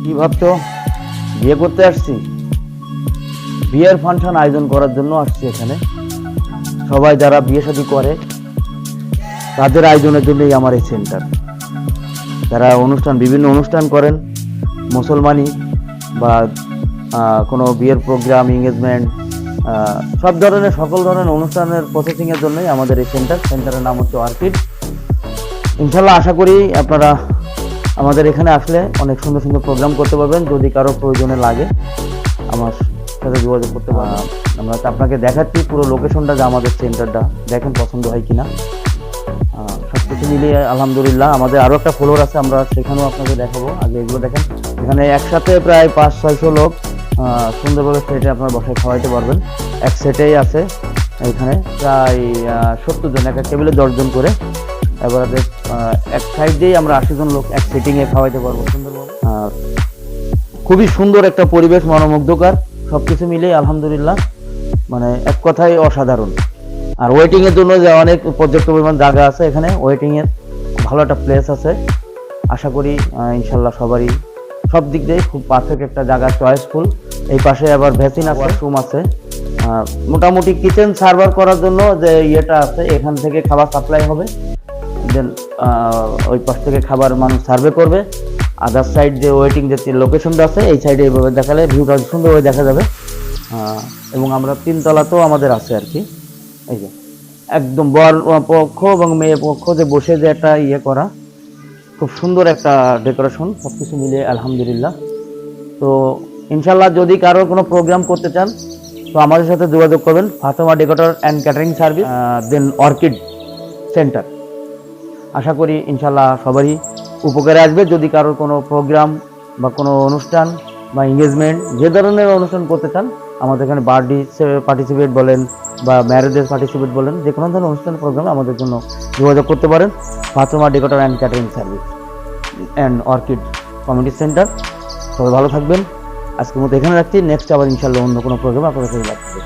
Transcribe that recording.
কি ভাবছো? বিয়ে করতে আসছি? বিয়ের ফাংশন আয়োজন করার জন্য আসছি এখানে। সবাই যারা বিয়ে শাদী করে তাদের আয়োজনের জন্যই আমার এই সেন্টার। যারা বিভিন্ন অনুষ্ঠান করেন, মুসলমানি বা কোনো বিয়ের প্রোগ্রাম, এঙ্গেজমেন্ট, সকল ধরনের অনুষ্ঠানের প্রসেসিংয়ের জন্যই আমাদের এই সেন্টারের নাম হচ্ছে অর্কিড। ইনশাল্লাহ আশা করি আপনারা আমাদের এখানে আসলে অনেক সুন্দর সুন্দর প্রোগ্রাম করতে পারবেন। যদি কারো প্রয়োজনে লাগে আমার সাথে যোগাযোগ করতে পারবেন। আমরা আপনাকে দেখাচ্ছি পুরো লোকেশনটা, যে আমাদের সেন্টারটা দেখেন পছন্দ হয় কিনা। সব কিছু মিলিয়ে আলহামদুলিল্লাহ আমাদের আরও একটা ফ্লোর আছে, আমরা সেখানেও আপনাকে দেখাবো। আগে এগুলো দেখেন, এখানে একসাথে প্রায় 500-600 লোক সুন্দরভাবে সেটে আপনার বসায় খাওয়াইতে পারবেন। এক সেটেই আছে এখানে প্রায় 70 জন, এক টেবিলে 10 জন করে। এবার এক সাইড দিয়েই আমরা 80 জন লোক এক সিটিংয়ে খাওয়াইতে পারবো সুন্দরভাবে। খুবই সুন্দর একটা পরিবেশ, মনোমুগ্ধকর, সবকিছু মিলিয়ে আলহামদুলিল্লাহ মানে এক কথায় অসাধারণ। আর ওয়েটিং এর জন্য যে অনেক পর্যাপ্ত পরিমাণ জায়গা আছে এখানে, ওয়েটিং এর ভালো একটা প্লেস আছে। আশা করি ইনশাল্লাহ সবারই সব দিক দিয়ে খুব পারফেক্ট একটা জায়গা, চয়েসফুল। এই পাশে আবার ভ্যাসিন আছে, ওয়াশরুম আছে, মোটামুটি কিচেন সার্ভার করার জন্য যে ইয়েটা আছে, এখান থেকে খাবার সাপ্লাই হবে, দেন ওই পাশ থেকে খাবার মানুষ সার্ভে করবে। আদার সাইড যে ওয়েটিং যে লোকেশনটা আছে এই সাইডে এইভাবে দেখালে ভিউটা সুন্দরভাবে দেখা যাবে। এবং আমরা 3 তলাতেও আমাদের আছে আর কি। এই যে একদম বর পক্ষ এবং মেয়ে পক্ষ যে বসে যে একটা ইয়ে করা, খুব সুন্দর একটা ডেকোরেশন, সব কিছু মিলিয়ে আলহামদুলিল্লাহ। তো ইনশাল্লাহ যদি কারোর কোনো প্রোগ্রাম করতে চান তো আমাদের সাথে যোগাযোগ করবেন। Fatema decorator and catering service, then orchid centre. আশা করি ইনশাল্লাহ সবারই উপকারে আসবে। যদি কারোর কোনো প্রোগ্রাম বা কোনো অনুষ্ঠান বা এঙ্গেজমেন্ট, যে ধরনের অনুষ্ঠান করতে চান, আমাদের এখানে বার্থডে পার্টিসিপেট বলেন বা ম্যারেজের পার্টিসিপেট বলেন, যে কোনো ধরনের অনুষ্ঠান প্রোগ্রামে আমাদের জন্য যোগাযোগ করতে পারেন। Fatema decorator and catering service and orchid community centre. সবাই ভালো থাকবেন। আজকের মতো এখানে রাখছি। নেক্সট আবার ইনশাল্লাহ অন্য কোনো প্রোগ্রাম আপনাদের সাথে লাগবে।